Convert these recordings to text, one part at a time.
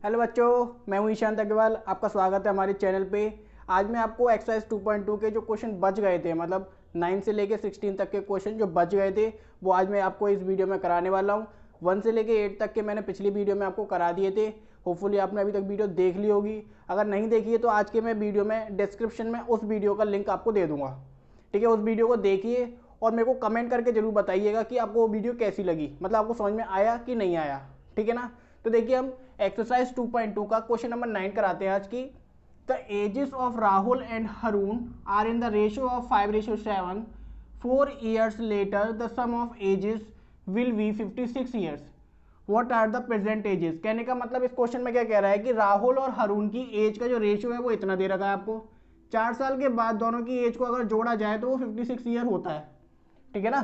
Hello बच्चों, मैं हूं ईशांत अग्रवाल। आपका स्वागत है हमारे चैनल पे। आज मैं आपको एक्सरसाइज 2.2 के जो क्वेश्चन बच गए थे, मतलब 9 से लेके 16 तक के क्वेश्चन जो बच गए थे, वो आज मैं आपको इस वीडियो में कराने वाला हूं। 1 से लेके 8 तक के मैंने पिछली वीडियो में आपको करा दिए थे। होपफुली आपने अभी तक वीडियो देख ली होगी। अगर नहीं देखी है तो आज के मैं वीडियो में डिस्क्रिप्शन में उस वीडियो का लिंक आपको दे दूँगा। ठीक है, उस वीडियो को देखिए और मेरे को कमेंट करके ज़रूर बताइएगा कि आपको वो वीडियो कैसी लगी, मतलब आपको समझ में आया कि नहीं आया। ठीक है ना। तो देखिए, हम एक्सरसाइज 2.2 का क्वेश्चन नंबर 9 कराते हैं आज की। The ages of Rahul and Harun are in the ratio of 5:7। 4 years later the sum of ages will be 56 years। What are the present ages. कहने का मतलब इस क्वेश्चन में क्या कह रहा है कि राहुल और हरून की एज का जो रेशियो है वो इतना दे रखा है आपको। 4 साल के बाद दोनों की एज को अगर जोड़ा जाए तो वो 56 ईयर होता है। ठीक है ना।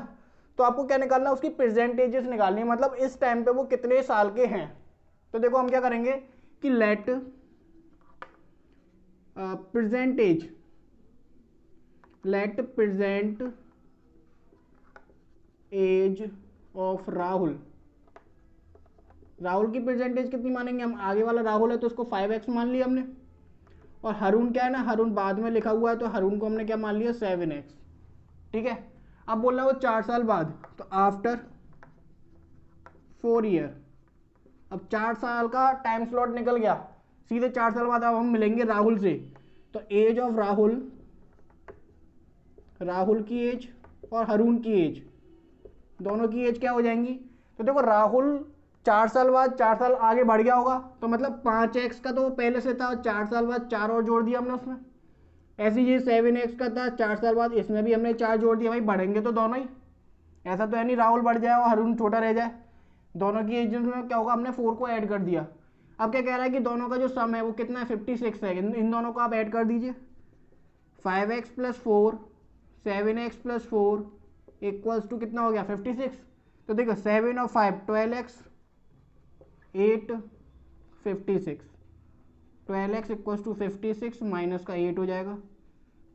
तो आपको क्या निकालना है, उसकी प्रेजेंट एजेस निकालनी है, मतलब इस टाइम पे वो कितने साल के हैं। तो देखो हम क्या करेंगे कि let present age, let present age of Rahul. Rahul की प्रेजेंट एज कितनी मानेंगे हम, आगे वाला राहुल है तो उसको 5x मान लिया हमने, और हरून क्या है ना, हरून बाद में लिखा हुआ है तो हरून को हमने क्या मान लिया 7x। ठीक है। अब बोल रहा है वो 4 साल बाद, तो आफ्टर 4 ईयर। अब 4 साल का टाइम स्लॉट निकल गया, सीधे 4 साल बाद अब हम मिलेंगे राहुल से। तो एज ऑफ राहुल, राहुल की एज और हरून की एज, दोनों की एज क्या हो जाएंगी। तो देखो राहुल 4 साल बाद 4 साल आगे बढ़ गया होगा, तो मतलब 5x का तो पहले से था, 4 साल बाद 4 और जोड़ दिया हमने उसमें। ऐसे ये 7x का था, 4 साल बाद इसमें भी हमने 4 जोड़ दिया। भाई बढ़ेंगे तो दोनों ही, ऐसा तो है नहीं राहुल बढ़ जाए और हरून छोटा रह जाए। दोनों की एज में क्या होगा, हमने 4 को ऐड कर दिया। अब क्या कह रहा है कि दोनों का जो सम है वो कितना है, 56 है। इन दोनों को आप ऐड कर दीजिए। 5x plus 4, 7x plus 4 equals to कितना हो गया 56। तो देखो 7 और 5 12x, 8 56। 12x equals to 56 minus का 8 हो जाएगा।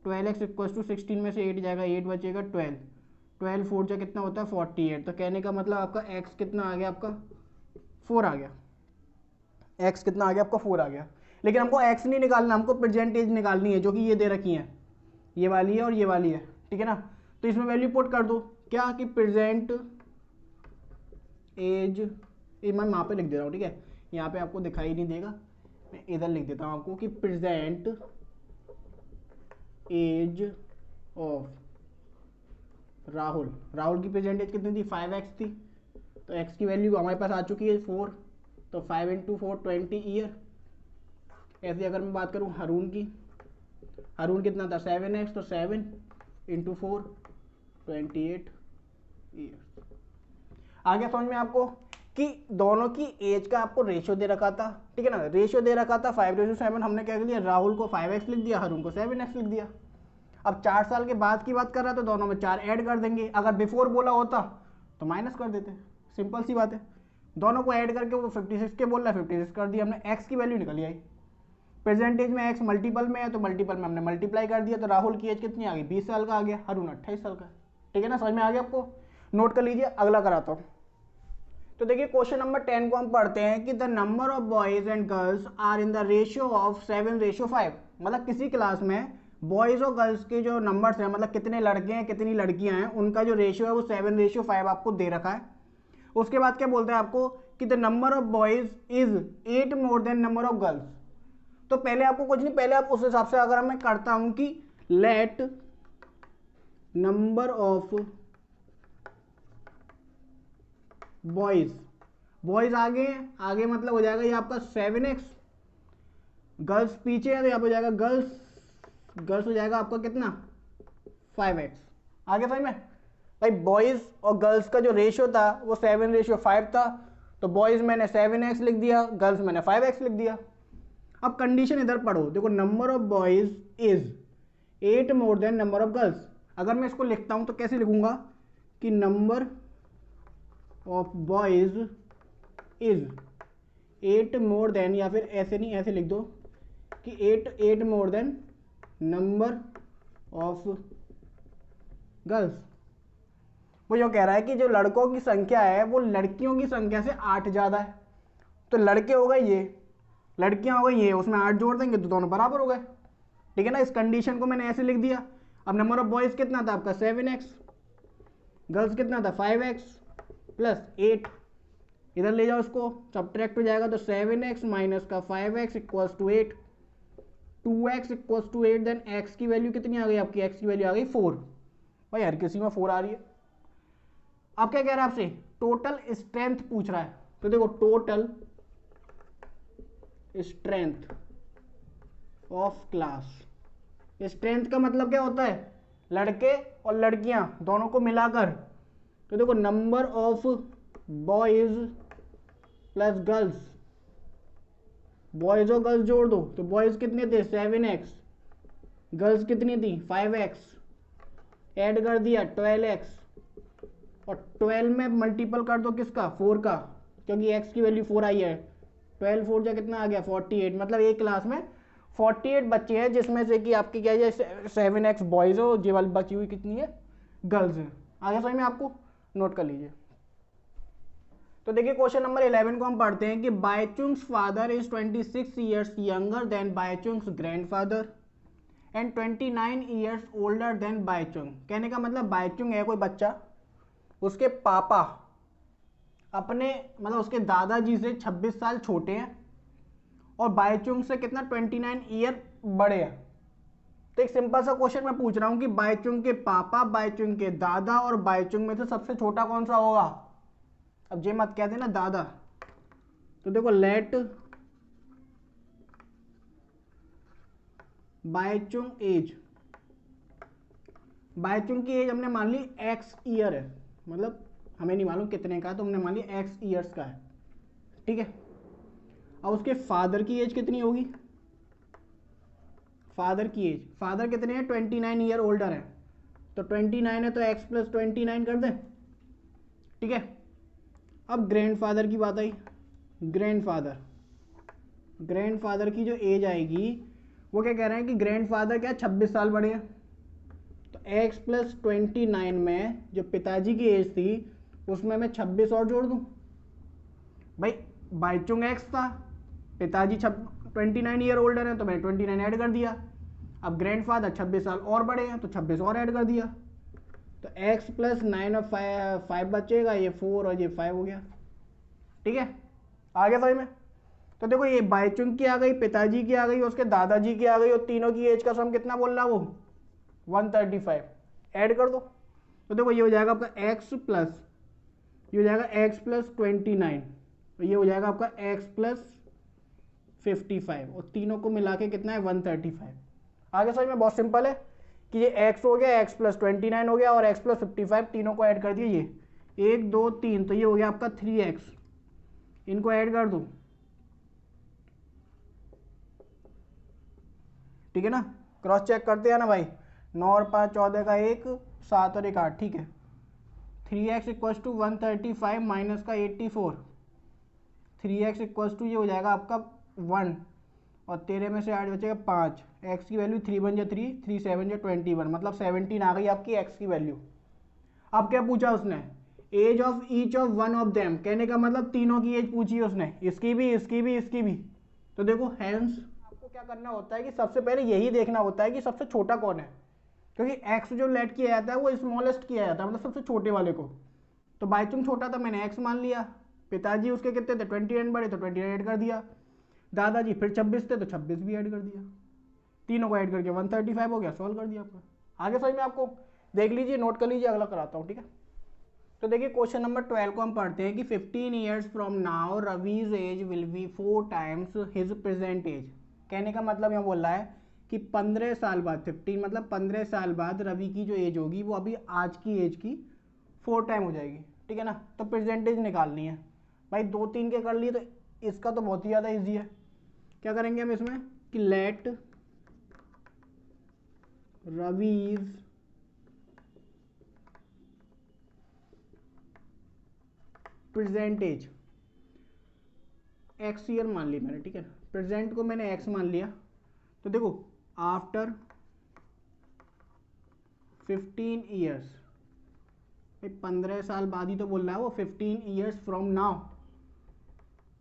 12x इक्वल्स टू 16 में से 8 जाएगा, 8 बचेगा 12। 12 4 जा कितना होता है 48। तो कहने का मतलब आपका x कितना आ गया, आपका 4 आ गया। x कितना आ गया आपका 4 आ गया। लेकिन हमको x नहीं निकालना, हमको परसेंटेज निकालनी है, जो कि ये दे रखी है, ये वाली है और ये वाली है। ठीक है ना। तो इसमें वैल्यू पुट कर दो क्या कि प्रेजेंट एज, ये मैं वहाँ पे लिख दे रहा हूँ। ठीक है, यहाँ पे आपको दिखाई नहीं देगा, मैं इधर लिख देता हूँ आपको कि present age of Rahul. Rahul की प्रेजेंट एज कितनी थी 5x थी, तो x की वैल्यू हमारे पास आ चुकी है 4, तो 5 × 4 20 ईयर। ऐसे अगर मैं बात करूँ हरून की, हरून कितना था 7x, तो 7 × 4 28 ईयर। आ गया समझ में आपको कि दोनों की एज का आपको रेशियो दे रखा था। ठीक है ना, रेशियो दे रखा था 5:7। हमने क्या कर लिया, राहुल को 5x लिख दिया, हरून को 7x लिख दिया। अब 4 साल के बाद की बात कर रहा है तो दोनों में 4 ऐड कर देंगे। अगर बिफोर बोला होता तो माइनस कर देते, सिंपल सी बात है। दोनों को ऐड करके वो 56 के बोल रहा है, 56 कर दिया हमने, x की वैल्यू निकली आई। प्रेजेंटेज में x मल्टीपल में है तो मल्टीपल में हमने मल्टीप्लाई कर दिया, तो राहुल की एज कितनी आ गई 20 साल का आ गया, हरून 28 साल का। ठीक है ना, समझ में आ गया आपको। नोट कर लीजिए, अगला कराता हूँ। तो देखिए क्वेश्चन नंबर 10 को हम पढ़ते हैं कि the number of boys and girls are in the ratio of 7:5। मतलब किसी क्लास में बॉयज और गर्ल्स के जो नंबर्स हैं, मतलब कितने लड़के हैं कितनी लड़कियां हैं, उनका जो रेशियो है वो 7:5 आपको दे रखा है। उसके बाद क्या बोलता है आपको कि the number of boys is 8 more than number of girls. तो पहले आपको कुछ नहीं, पहले आप उस हिसाब से अगर मैं करता हूं कि let number of boys, boys आगे, आगे मतलब हो जाएगा ये आपका 7x, गर्ल्स पीछे है तो यहाँ पे हो जाएगा गर्ल्स, गर्ल्स हो जाएगा आपका कितना 5x। आगे समझ में भाई, बॉयज और गर्ल्स का जो रेशियो था वो 7:5 था, तो बॉयज मैंने 7x लिख दिया, गर्ल्स मैंने 5x लिख दिया। अब कंडीशन इधर पढ़ो, देखो number of boys is 8 more than number of girls. अगर मैं इसको लिखता हूं तो कैसे लिखूंगा कि number of boys is 8 more than, या फिर ऐसे नहीं ऐसे लिख दो कि 8 more than number of girls. वो जो कह रहा है कि जो लड़कों की संख्या है वो लड़कियों की संख्या से 8 ज़्यादा है। तो लड़के हो गए ये, लड़कियां हो गई ये, उसमें 8 जोड़ देंगे तो दोनों बराबर हो गए, ठीक है ना। इस कंडीशन को मैंने ऐसे लिख दिया। अब नंबर ऑफ बॉयज कितना था आपका 7x, गर्ल्स कितना था 5x प्लस 8, इधर ले जाओ इसको, सब्ट्रैक्ट हो जाएगा तो 7x माइनस का 5x equals to 8, 2x equals to 8, then x की वैल्यू कितनी आ गई आपकी, x की वैल्यू आ गई 4। भाई हर किसी में 4 आ रही है। अब क्या कह रहा है आपसे, टोटल स्ट्रेंथ पूछ रहा है, तो देखो total strength of class, strength का मतलब क्या होता है, लड़के और लड़कियां दोनों को मिलाकर, तो देखो number of boys plus girls, boys और गर्ल्स जोड़ दो तो बॉयज कितने थे 7x, गर्ल्स कितनी थी 5x, ऐड कर दिया 12x, और 12 में मल्टीपल कर दो किसका 4 का, क्योंकि x की वैल्यू 4 आई है, 12 4 जा कितना आ गया 48, मतलब एक क्लास में 48 बच्चे हैं, जिसमें से कि आपकी क्या है 7x बॉयज हो, ये वाली बची हुई कितनी है गर्ल्स है। आगे समझ में आपको, नोट कर लीजिए। तो देखिए क्वेश्चन नंबर 11 को हम पढ़ते हैं कि Bhaichung's father is 26 years younger than Bhaichung's grandfather and 29 years older than Bhaichung. कहने का मतलब बायचुंग है कोई बच्चा, उसके पापा अपने मतलब उसके दादाजी से 26 साल छोटे हैं और बायचुंग से कितना 29 ईयर बड़े हैं। तो एक सिंपल सा क्वेश्चन मैं पूछ रहा हूं कि बायचुंग के पापा, बायचुंग के दादा और बायचुंग में से सबसे छोटा कौन सा होगा। अब जे मत कह देना दादा, तो देखो लेट बायचुंग एज, बायचुंग की एज हमने मान ली x ईयर है, मतलब हमें नहीं मालूम कितने का है, तो हमने मान ली x ईयर्स का है, ठीक है। अब उसके फादर की एज कितनी होगी, फादर की एज, फादर कितने हैं 29 ईयर ओल्डर है, तो 29 है तो x प्लस 29 कर दें, ठीक है। अब ग्रैंडफादर की बात आई, ग्रैंडफादर, ग्रैंडफादर की जो एज आएगी वो क्या कह रहे हैं कि ग्रैंडफादर क्या 26 साल बड़े हैं, तो x प्लस 29 में जो पिताजी की एज थी उसमें मैं 26 और जोड़ दूं। भाई बायचुंग x था, पिताजी 29 ईयर ओल्डर है तो मैंने 29 ऐड कर दिया। अब ग्रैंडफादर 26 साल और बड़े हैं तो 26 और ऐड कर दिया, तो x प्लस 9 और 5 बचेगा, ये 4 और ये 5 हो गया, ठीक है। आगे समझ में, तो देखो ये बायचुंग की आ गई, पिताजी की आ गई, उसके दादाजी की आ गई, और तीनों की एज का सम कितना बोल रहा है वो 135, ऐड कर दो, तो देखो ये हो जाएगा आपका x प्लस, ये हो जाएगा x प्लस 29, तो ये हो जाएगा आपका x प्लस 55, और तीनों को मिला के कितना है 135। आगे समझ में, बहुत सिंपल है कि ये x हो गया, x प्लस 29 हो गया और x प्लस 55, तीनों को ऐड कर दिया, ये 1 2 3, तो ये हो गया आपका 3x, इनको ऐड कर दो, ठीक है ना। क्रॉस चेक करते हैं ना भाई, 9 और 5 14 का 1, 7 और 1 8, ठीक है। 3x इक्वल्स टू 135 माइनस का 84, 3x इक्वल्स टू ये हो जाएगा आपका 1, और 13 में से 8 बचेगा 5, x की वैल्यू 3 1 जा 3, 3 7 जा 21, मतलब 17 आ गई आपकी x की वैल्यू। अब क्या पूछा उसने, age of each of one of them, कहने का मतलब तीनों की एज पूछी है उसने, इसकी भी इसकी भी इसकी भी। तो देखो हैंस आपको क्या करना होता है कि सबसे पहले यही देखना होता है कि सबसे छोटा कौन है, क्योंकि x जो लेट किया जाता है वो स्मॉलेस्ट किया जाता है, मतलब सबसे छोटे वाले को। तो बायचुंग छोटा था मैंने x मान लिया, पिताजी उसके कितने थे 29 बड़े तो 29 ऐड कर दिया, दादाजी फिर 26 थे तो 26 भी ऐड कर दिया, तीनों को ऐड करके 135 हो गया, सॉल्व कर दिया आपका। आगे समझ में आपको, देख लीजिए नोट कर लीजिए, अगला कराता हूँ, ठीक है। तो देखिए क्वेश्चन नंबर 12 को हम पढ़ते हैं कि 15 years from now Ravi's age will be 4 times his present age. कहने का मतलब यहाँ बोल रहा है कि 15 साल बाद, 15 मतलब 15 साल बाद रवि की जो एज होगी वो अभी आज की एज की 4 टाइम हो जाएगी, ठीक है ना। तो प्रेजेंटेज निकालनी है भाई, 2 3 के कर लिए तो इसका तो बहुत ही ज़्यादा ईजी है। क्या करेंगे हम इसमें कि let Ravi's present age x year मान ली मैंने, ठीक है, प्रेजेंट को मैंने एक्स मान लिया। तो देखो आफ्टर 15 ईयर्स, 15 साल बाद ही तो बोल रहा है वो, 15 ईयर्स फ्रॉम नाउ,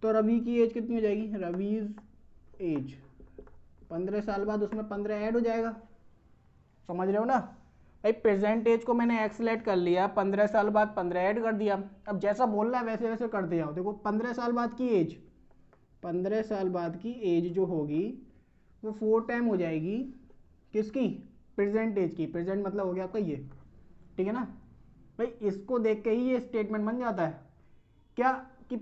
तो रवि की एज कितनी हो जाएगी, रवीज एज, 15 साल बाद उसमें 15 ऐड हो जाएगा, समझ रहे हो ना भाई। प्रेजेंट एज को मैंने एक्स लेट कर लिया, 15 साल बाद 15 ऐड कर दिया। अब जैसा बोल रहा है वैसे वैसे करते जाओ। देखो 15 साल बाद की एज, 15 साल बाद की एज जो होगी वो 4 टाइम हो जाएगी किसकी, प्रेजेंट एज की। प्रेजेंट मतलब हो गया आपका ये, ठीक है ना भाई। इसको देख के ही ये स्टेटमेंट बन जाता है क्या कि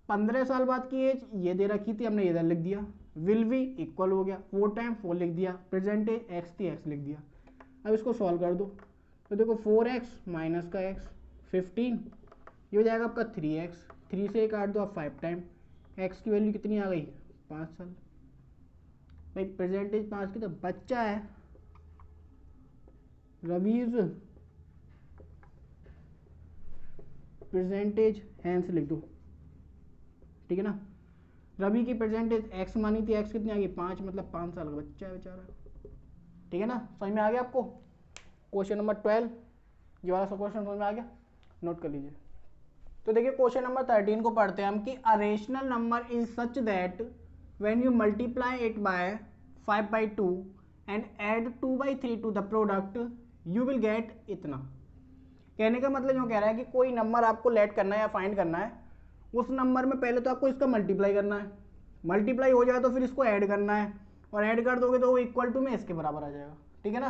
15 साल बाद की एज ये दे रखी थी, हमने इधर लिख दिया, विल बी इक्वल हो गया 4 टाइम 4 लिख दिया, प्रेजेंट एज एक्स थी एक्स लिख दिया। अब इसको सॉल्व कर दो तो देखो 4x माइनस का x 15, ये हो जाएगा आपका 3x, 3 से काट दो आप 5 टाइम, x की वैल्यू कितनी आ गई 5 साल भाई। प्रेजेंटेज 5 की तो बच्चा है रवीज, प्रेजेंटेज हैंस लिख दो, ठीक है ना। रवि की प्रेजेंटेज x मानी थी, x कितनी आ गई 5, मतलब 5 साल का बच्चा है बेचारा, ठीक है ना। समझ में आ गया आपको। क्वेश्चन नंबर 12 ये वाला सब क्वेश्चन समझ में आ गया, नोट कर लीजिए। तो देखिए क्वेश्चन नंबर 13 को पढ़ते हैं हम कि a rational number is such that when you multiply it by 5/2 and add 2/3 to the product you will get इतना। कहने का मतलब जो कह रहा है कि कोई नंबर आपको लेट करना है या फाइंड करना है, उस नंबर में पहले तो आपको इसका मल्टीप्लाई करना है, मल्टीप्लाई हो जाए तो फिर इसको ऐड करना है, और ऐड कर दोगे तो वो इक्वल टू में इसके बराबर आ जाएगा, ठीक है ना।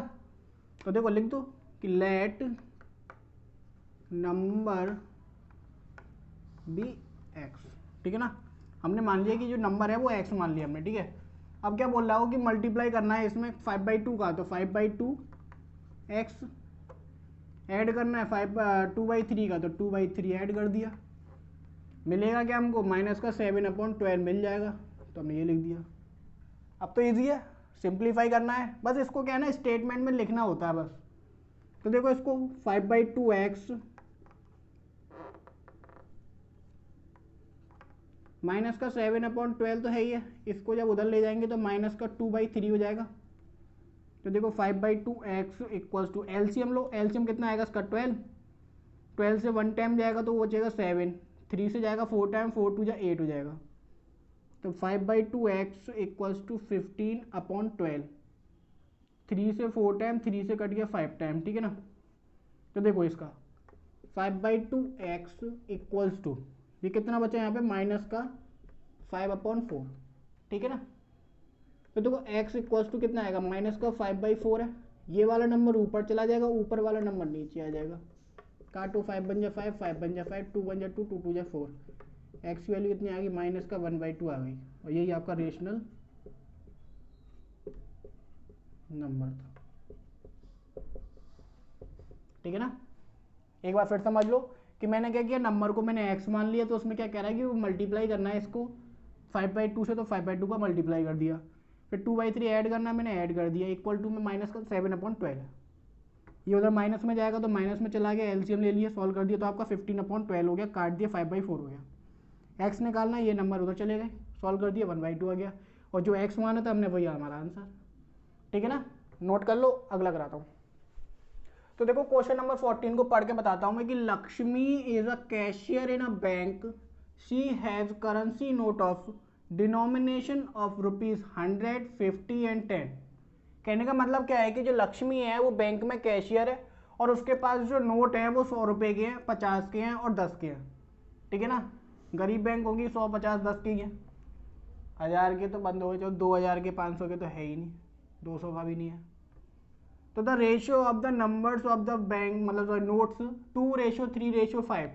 तो देखो लिख दो कि लेट नंबर बी एक्स, ठीक है ना। हमने मान लिया कि जो नंबर है वो एक्स मान लिया हमने, ठीक है। अब क्या बोल रहा हो कि मल्टीप्लाई करना है इसमें 5/2 का, तो 5/2 एक्स ऐड करना है 2/3 का, तो 2/3 ऐड कर दिया। मिलेगा क्या हमको, माइनस का 7/12 मिल जाएगा, तो हमने ये लिख दिया। अब तो ईजी है, सिंप्लीफाई करना है बस, इसको क्या है ना स्टेटमेंट में लिखना होता है बस। तो देखो इसको 5/2x माइनस का 7/12 तो है ही है, इसको जब उधर ले जाएंगे तो माइनस का 2/3 हो जाएगा। तो देखो 5/2x इक्वल्स टू एलसीएम लो, एलसीएम कितना आएगा इसका 12, 12 से 1 टाइम जाएगा तो वो बचेगा 7, 3 से जाएगा 4 टाइम, 4 2 8 हो जाएगा। तो 5/2x इक्वल्स टू 15/12, 3 से 4 टाइम, 3 से कट गया 5 टाइम, ठीक है ना। तो देखो इसका 5/2x इक्वल्स टू ये कितना बचा यहाँ पे माइनस का 5/4, ठीक है ना। तो देखो x इक्वल्स टू कितना आएगा माइनस का 5/4 है, ये वाला नंबर ऊपर चला जाएगा, ऊपर वाला नंबर नीचे आ जाएगा। काटो 5 बन जा 5, 5 बन जा 5, 2 बन जा 2, 2 2 जा 4, x की वैल्यू कितनी आ गई माइनस का 1/2 आ गई, और यही आपका रेशनल नंबर था, ठीक है ना। एक बार फिर समझ लो कि मैंने क्या किया, नंबर को मैंने x मान लिया, तो उसमें क्या कह रहा है कि वो मल्टीप्लाई करना है इसको 5/2 से, तो 5/2 का मल्टीप्लाई कर दिया, फिर 2/3 ऐड करना है, मैंने ऐड कर दिया, इक्वल टू में माइनस का 7/12, ये उधर माइनस में जाएगा तो माइनस में चला गया, एलसीएम ले लिया, सॉल्व कर दिया, तो आपका 15/12 हो गया, काट दिया 5/4 हो गया। x निकालना, ये नंबर उधर चले गए, सॉल्व कर दिया 1/2 आ गया, और जो x माना था हमने वही हमारा आंसर, ठीक है ना। नोट कर लो, अगला कराता हूँ। तो देखो क्वेश्चन नंबर 14 को पढ़ के बताता हूं मैं कि Lakshmi is a cashier in a bank, she has currency note of denomination of ₹100, 50 and 10। कहने का मतलब क्या है कि जो लक्ष्मी है वो बैंक में कैशियर है, और उसके पास जो नोट है वो 100 रुपए के हैं, 50 के हैं और 10 के हैं, ठीक है ना। गरीब बैंक होगी, 100 50 10 की है, 1000 के तो बंद हो गए, 2000 के 500 के तो है ही नहीं, 200 का भी नहीं है। तो the ratio of the numbers of the bank मतलब नोट्स 2:3:5,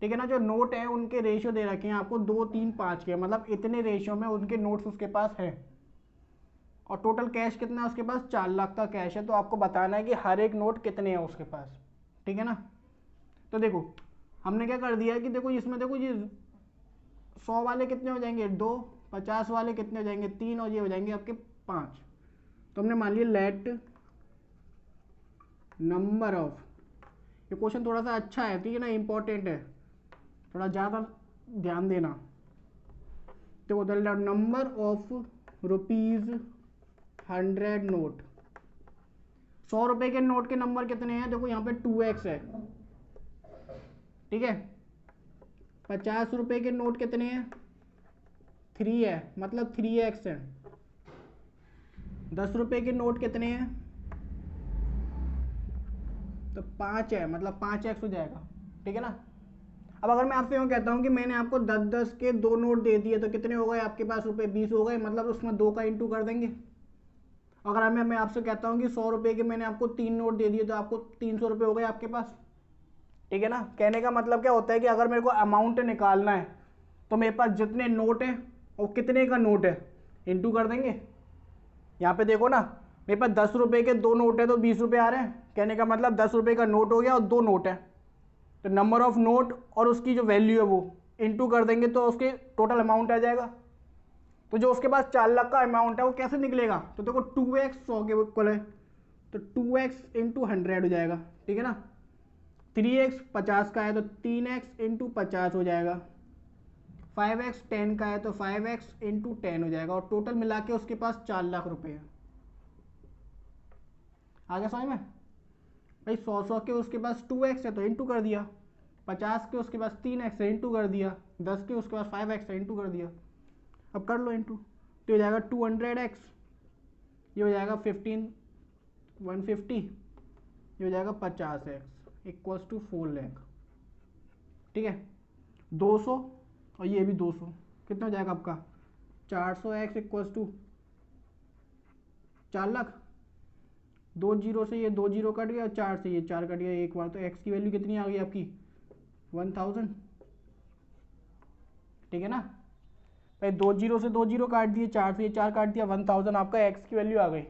ठीक है ना। जो नोट है उनके रेशियो दे रखे हैं आपको 2 3 5 के, मतलब इतने रेशियो में उनके नोट्स उसके पास है, और टोटल कैश कितना है उसके पास 4 लाख का कैश है। तो आपको बताना है कि हर एक नोट कितने हैं उसके पास, ठीक है ना। तो देखो हमने क्या कर दिया कि देखो इसमें देखो ये 100 वाले कितने हो जाएंगे 2, 50 वाले कितने हो जाएंगे 3, और ये हो जाएंगे आपके 5। तो हमने मान लिया लेट नंबर ऑफ, ये क्वेश्चन थोड़ा सा अच्छा है, ठीक है ना, इंपॉर्टेंट है, थोड़ा ज़्यादा ध्यान देना। तो द नंबर ऑफ ₹100 नोट, 100 रुपए के नोट के नंबर कितने हैं, देखो यहाँ पे 2x है, ठीक है। 50 रुपए के नोट कितने हैं 3 है, मतलब 3x है, 10 रुपए के नोट कितने हैं? तो 5 है, मतलब 5x हो जाएगा, ठीक है ना। अब अगर मैं आपसे यूँ कहता हूँ कि मैंने आपको 10-10 के 2 नोट दे दिए तो कितने हो गए आपके पास रुपए? 20 हो गए, मतलब उसमें 2 का इंटू कर देंगे। अगर मैं आपसे कहता हूँ कि 100 रुपए के मैंने आपको 3 नोट दे दिए तो आपको 300 रुपये हो गए आपके पास, ठीक है ना। कहने का मतलब क्या होता है कि अगर मेरे को अमाउंट निकालना है तो मेरे पास जितने नोट हैं और कितने का नोट है इंटू कर देंगे। यहाँ पे देखो ना, मेरे पास 10 रुपए के 2 नोट है तो 20 रुपये आ रहे हैं। कहने का मतलब 10 रुपए का नोट हो गया और 2 नोट है, तो नंबर ऑफ नोट और उसकी जो वैल्यू है वो इंटू कर देंगे तो उसके टोटल अमाउंट आ जाएगा। तो जो उसके पास 4 लाख का अमाउंट है वो कैसे निकलेगा? तो देखो 2x 100 के इक्वल है, तो 2x इंटू 100 हो जाएगा, ठीक है ना। 3x 50 का है तो 3x इंटू 50 हो जाएगा। 5x 10 का है तो 5x इंटू 10 हो जाएगा, और टोटल मिला के उसके पास 4 लाख रुपए है। आगे समझ में भाई? 100 के उसके पास 2x है तो इंटू कर दिया, 50 के उसके पास 3x है इंटू कर दिया, 10 के उसके पास 5x है इंटू कर दिया। अब कर लो इंटू, तो हो जाएगा 200x, ये हो जाएगा 150, ये हो जाएगा 50x इक्वल्स टू 4 लाख, ठीक है। 200 और ये भी 200, कितना हो जाएगा आपका? 400x equals to 4 lakh. 2 zero से ये 2 जीरो कट गया, 4 से ये 4 कट गया एक बार, तो x की वैल्यू कितनी आ गई आपकी? 1000, ठीक है ना भाई। 2 जीरो से 2 जीरो काट दिए, 4 से ये 4 काट दिया, 1000 आपका x की वैल्यू आ गई।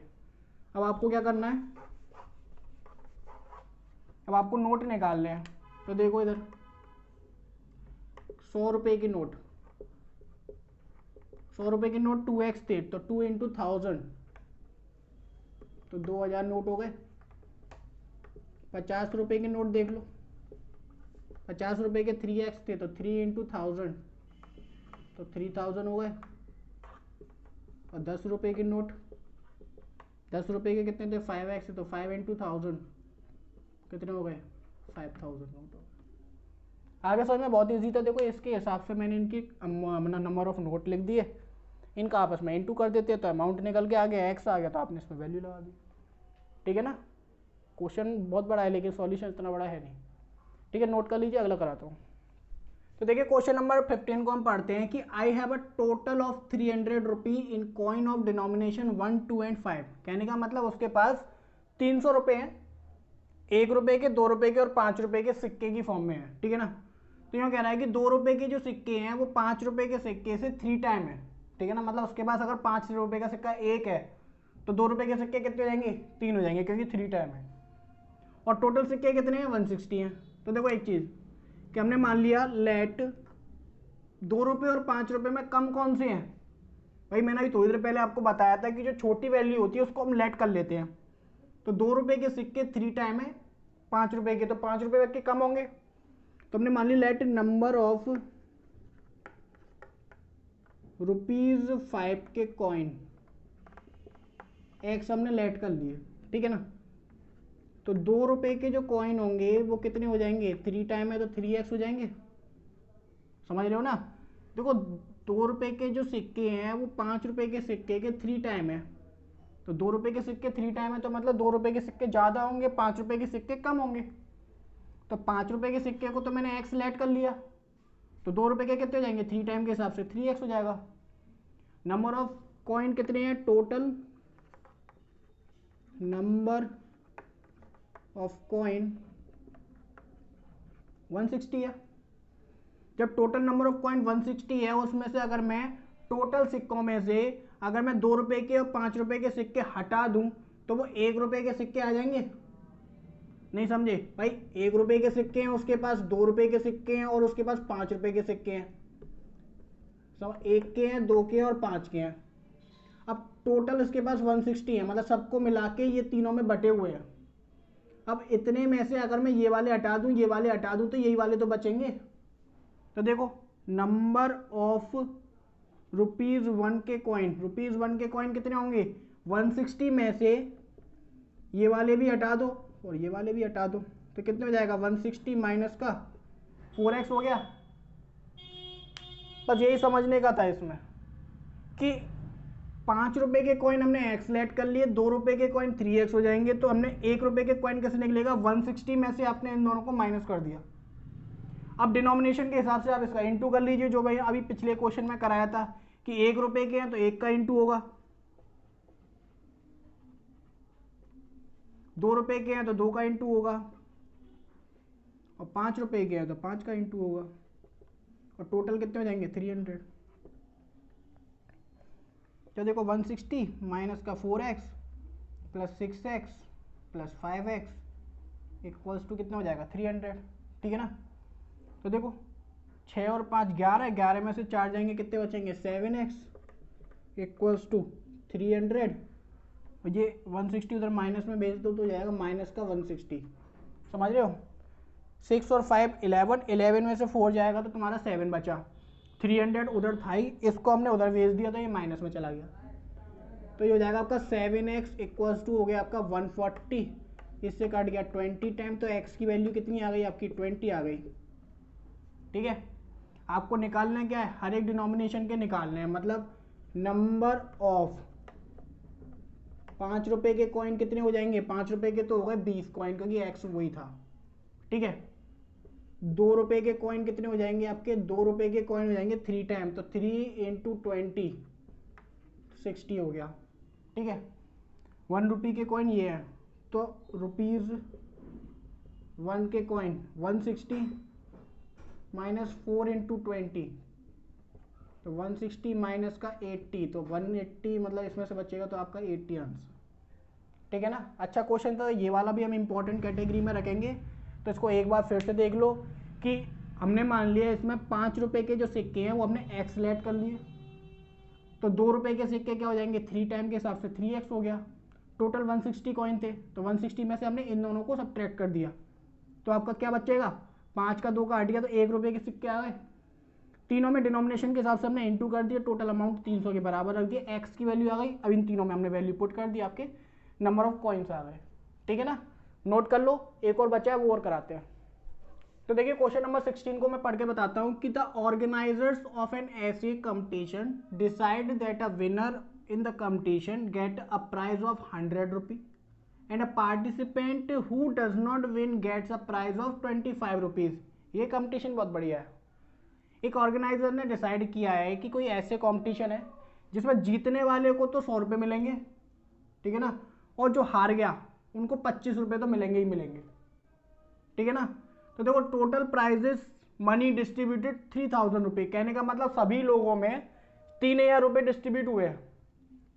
अब आपको क्या करना है? अब आपको नोट निकालने हैं, तो देखो इधर 100 रुपए के नोट, 100 रुपए के नोट 2x थे तो 2 इंटू 1000 तो 2000 नोट हो गए। 50 रुपए के नोट देख लो, 50 रुपए के 3x थे तो 3 इंटू 1000 तो 3000 हो गए। और 10 रुपए के नोट, 10 रुपए के कितने थे? 5x तो 5 इंटू 1000 कितने हो गए? 5000 नोट हो गए। आगे समझ में बहुत ईजी था। देखो इसके हिसाब से मैंने इनकी नंबर ऑफ नोट लिख दिए, इनका आपस में इंटू कर देते तो अमाउंट निकल के आ गया, एक्स आ गया, तो आपने इसमें वैल्यू लगा दी, ठीक है ना। क्वेश्चन बहुत बड़ा है लेकिन सॉल्यूशन इतना बड़ा है नहीं, ठीक है। नोट कर लीजिए, अगला कराता हूँ। तो देखिए क्वेश्चन नंबर 15 को हम पढ़ते हैं कि I have a total of 300 rupee in coin of denomination 1, 2 and 5। कहने का मतलब उसके पास 300 रुपये हैं, 1 रुपये के, 2 रुपये के और 5 रुपये के सिक्के की फॉर्म में है, ठीक है ना। तो यूँ कह रहा है कि 2 रुपये के जो सिक्के हैं वो 5 रुपये के सिक्के से 3 टाइम है, ठीक है ना। मतलब उसके पास अगर 5 रुपये का सिक्का 1 है तो 2 रुपये के सिक्के कितने हो जाएंगे? 3 हो जाएंगे, क्योंकि 3 टाइम है। और टोटल सिक्के कितने हैं? 160 हैं। तो देखो एक चीज़ कि हमने मान लिया लेट 2 रुपये और 5 रुपये में कम कौन से हैं भाई? मैंने अभी थोड़ी देर पहले आपको बताया था कि जो छोटी वैल्यू होती है उसको हम लेट कर लेते हैं। तो 2 रुपये के सिक्के 3 टाइम है 5 रुपये के, तो 5 रुपये के कम होंगे। तो हमने मान ली लेट नंबर ऑफ ₹5 के कॉइन एक्स हमने लेट कर लिए, ठीक है ना। तो 2 रुपये के जो कॉइन होंगे वो कितने हो जाएंगे? 3 टाइम है तो 3x हो जाएंगे, समझ रहे हो ना। देखो 2 रुपये के जो सिक्के हैं वो 5 रुपये के सिक्के के 3 टाइम है, तो 2 रुपये के सिक्के 3 टाइम है तो मतलब 2 रुपये के सिक्के ज़्यादा होंगे, 5 रुपये के सिक्के कम होंगे। तो 5 रुपये के सिक्के को तो मैंने x लेट कर लिया, तो 2 रुपये के कितने हो जाएंगे? 3 टाइम के हिसाब से 3x हो जाएगा। नंबर ऑफ कॉइन कितने हैं? टोटल नंबर ऑफ कॉइन 160 है। जब टोटल नंबर ऑफ कॉइन 160 है उसमें से अगर मैं टोटल सिक्कों में से अगर मैं 2 रुपये के और 5 रुपये के सिक्के हटा दूं तो वो 1 रुपये के सिक्के आ जाएंगे। नहीं समझे भाई? 1 रुपये के सिक्के हैं, उसके पास 2 रुपये के सिक्के हैं और उसके पास 5 रुपये के सिक्के हैं। सब 1 के हैं, 2 के हैं और 5 के हैं। अब टोटल इसके पास 160 है, मतलब सबको मिला के ये तीनों में बटे हुए हैं। अब इतने में से अगर मैं ये वाले हटा दूं, ये वाले हटा दूं, तो यही वाले तो बचेंगे। तो देखो नंबर ऑफ ₹1 के कॉइन, ₹1 के कॉइन कितने होंगे? 160 में से ये वाले भी हटा दो और ये वाले भी हटा दो, तो कितने हो जाएगा? 160 माइनस का 4x हो गया। बस यही समझने का था इसमें कि ₹5 के कॉइन हमने एक्स लेट कर लिए, ₹2 के कॉइन 3x हो जाएंगे, तो हमने ₹1 के कॉइन कैसे निकलेगा, 160 में से आपने इन दोनों को माइनस कर दिया। अब डिनोमिनेशन के हिसाब से आप इसका इंटू कर लीजिए, जो भाई अभी पिछले क्वेश्चन में कराया था कि ₹1 के हैं तो 1 का इंटू होगा, ₹2 के हैं तो 2 का इंटू होगा, और ₹5 के हैं तो 5 का इंटू होगा, और टोटल कितने हो जाएंगे 300। तो देखो 160 माइनस का 4x plus 6x plus 5x equals to कितना हो जाएगा 300, ठीक है ना। तो देखो 6 और 5 11, 11 में से 4 जाएंगे, कितने बचेंगे 7x इक्वल्स टू 300। ये 160 उधर माइनस में भेज दो तो जाएगा माइनस का 160, समझ रहे हो। 6 और 5 11, 11 में से 4 जाएगा तो तुम्हारा 7 बचा, 300 उधर था ही, इसको हमने उधर भेज दिया तो ये माइनस में चला गया, तो ये हो जाएगा आपका 7x इक्वल्स टू हो गया आपका 140, इससे कट गया 20 टाइम, तो x की वैल्यू कितनी आ गई आपकी 20 आ गई, ठीक है। आपको निकालना क्या है, हर एक डिनोमिनेशन के निकालने हैं, मतलब नंबर ऑफ ₹5 के कॉइन कितने हो जाएंगे, ₹5 के तो हो गए 20 कॉइन, क्योंकि x वही था, ठीक है। ₹2 के कॉइन कितने हो जाएंगे आपके, ₹2 के कॉइन हो जाएंगे 3 टाइम, तो 3 × 20 60 हो गया, ठीक है। ₹1 के कॉइन ये है, तो ₹1 के कॉइन 160 माइनस 4 × 20, तो 160 माइनस का 80, तो 180, मतलब इसमें से बचेगा तो आपका 80 आंसर, ठीक है ना। अच्छा क्वेश्चन था, ये वाला भी हम इंपॉर्टेंट कैटेगरी में रखेंगे, तो इसको एक बार फिर से देख लो कि हमने मान लिया इसमें ₹5 के जो सिक्के हैं वो हमने एक्स लेट कर लिए, तो ₹2 के सिक्के क्या हो जाएंगे 3 टाइम के हिसाब से 3x हो गया, टोटल 160 कॉइन थे, तो 160 में से हमने इन दोनों को सब्ट्रैक्ट कर दिया, तो आपका क्या बचेगा, 5 का 2 का हट गया, तो ₹1 के सिक्के आ गए, तीनों में डिनोमिनेशन के हिसाब से हमने इंटू कर दिया, टोटल अमाउंट 300 के बराबर रख दिया, एक्स की वैल्यू आ गई, अब इन तीनों में हमने वैल्यू पुट कर दी, आपके नंबर ऑफ कॉइन्स आ गए, ठीक है ना। नोट कर लो, एक और बचा है वो और कराते हैं। तो देखिए क्वेश्चन नंबर 16 को मैं पढ़ के बताता हूँ कि the organisers of an essay competition decide that a winner in the competition get a prize of ₹100 and a participant who does not win gets a prize of ₹25। ये कंपटीशन बहुत बढ़िया है। एक ऑर्गेनाइजर ने डिसाइड किया है कि कोई ऐसे कंपटीशन है जिसमें जीतने वाले को तो ₹100 मिलेंगे, ठीक है ना, और जो हार गया उनको ₹25 तो मिलेंगे ही मिलेंगे, ठीक है ना। तो देखो टोटल प्राइजेस मनी डिस्ट्रीब्यूटेड ₹3000, कहने का मतलब सभी लोगों में ₹3000 डिस्ट्रीब्यूट हुए हैं,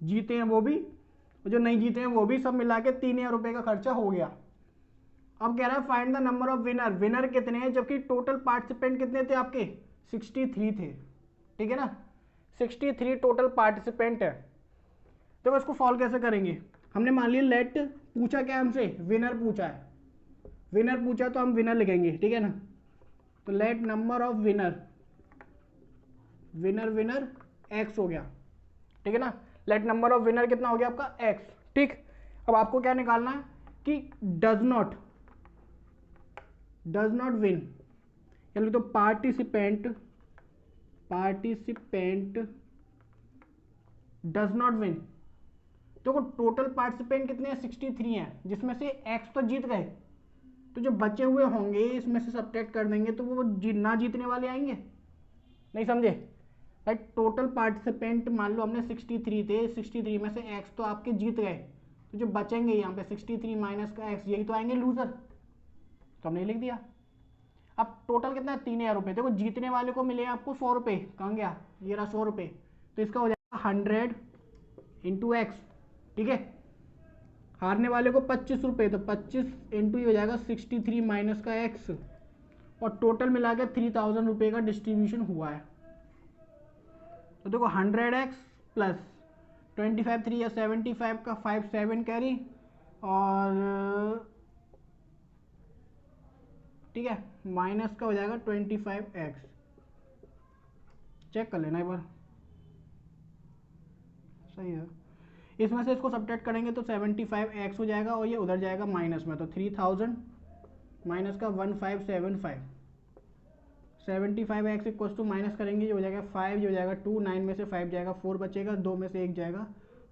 जीते हैं वो भी और जो नहीं जीते हैं वो भी, सब मिला के ₹3000 का खर्चा हो गया। अब कह रहा है find the number of winner, winner कितने हैं, जबकि टोटल पार्टिसिपेंट कितने थे आपके 63 थे, ठीक है ना, 63 टोटल पार्टिसिपेंट है। तो इसको सॉल्व कैसे करेंगे, हमने मान लिया लेट पूछा क्या हमसे, विनर पूछा है, विनर पूछा तो हम विनर लिखेंगे, ठीक है ना। तो let number of winner, winner winner x हो गया, ठीक है ना। लेट नंबर ऑफ विनर कितना हो गया आपका एक्स, ठीक। अब आपको क्या निकालना है कि डज नॉट विन, यानी तो पार्टिसिपेंट डज नॉट विन। देखो टोटल पार्टिसिपेंट कितने हैं 63 हैं, जिसमें से एक्स तो जीत गए, तो जो बचे हुए होंगे इसमें से सब्ट्रैक्ट कर देंगे तो वो ना जीतने वाले आएंगे, नहीं समझे। राइट, टोटल पार्टिसिपेंट मान लो हमने 63 थे, 63 में से एक्स तो आपके जीत गए, तो जो बचेंगे यहाँ पे 63 माइनस का एक्स, यही तो आएंगे लूजर, तो हमने लिख दिया। अब टोटल कितना है ₹3000, देखो जीतने वाले को मिले आपको ₹100, कहाँ गया ये रहा ₹100, तो इसका हो जाएगा 100 × एक्स, ठीक है। हारने वाले को ₹25, तो 25 इंटू हो जाएगा 63 माइनस का एक्स, और टोटल मिला के ₹3000 का डिस्ट्रीब्यूशन हुआ है। तो देखो 100x प्लस 25 3 या 75 का 5 7 कैरी, और ठीक है माइनस का हो जाएगा 25x, चेक कर लेना एक बार, सही है। इसमें से इसको सब्ट्रैक्ट करेंगे तो 75x हो जाएगा, और ये उधर जाएगा माइनस में, तो 3000 माइनस का 1575, 75x इक्वल टू माइनस करेंगे, जो हो जाएगा 5, जो हो जाएगा 2, 9 में से 5 जाएगा 4 बचेगा, 2 में से 1 जाएगा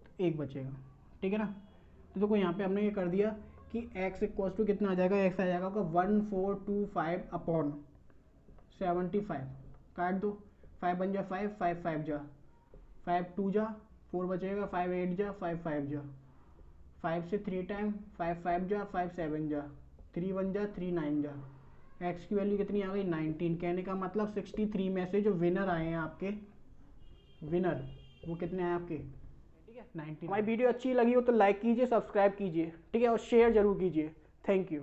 तो 1 बचेगा। ठीक है ना। तो देखो यहाँ पे हमने ये कर दिया कि x इक्वल टू कितना आ जाएगा, x आ जाएगा आपका 1425 अपॉन 75, काट दो, 5 बन जा 5, 5 5 जा 5 2 जा 4 बचेगा, 5 8 जा 5 5 जा 5 से 3 टाइम 5 5 जा 5 7 जा 3 1 जा 3 9 जा। x की वैल्यू कितनी आ गई 19। कहने का मतलब 63 में से जो विनर आए हैं आपके, विनर वो कितने आए आपके, ठीक है 19। हमारी वीडियो अच्छी लगी हो तो लाइक कीजिए, सब्सक्राइब कीजिए, ठीक है, और शेयर जरूर कीजिए। Thank you.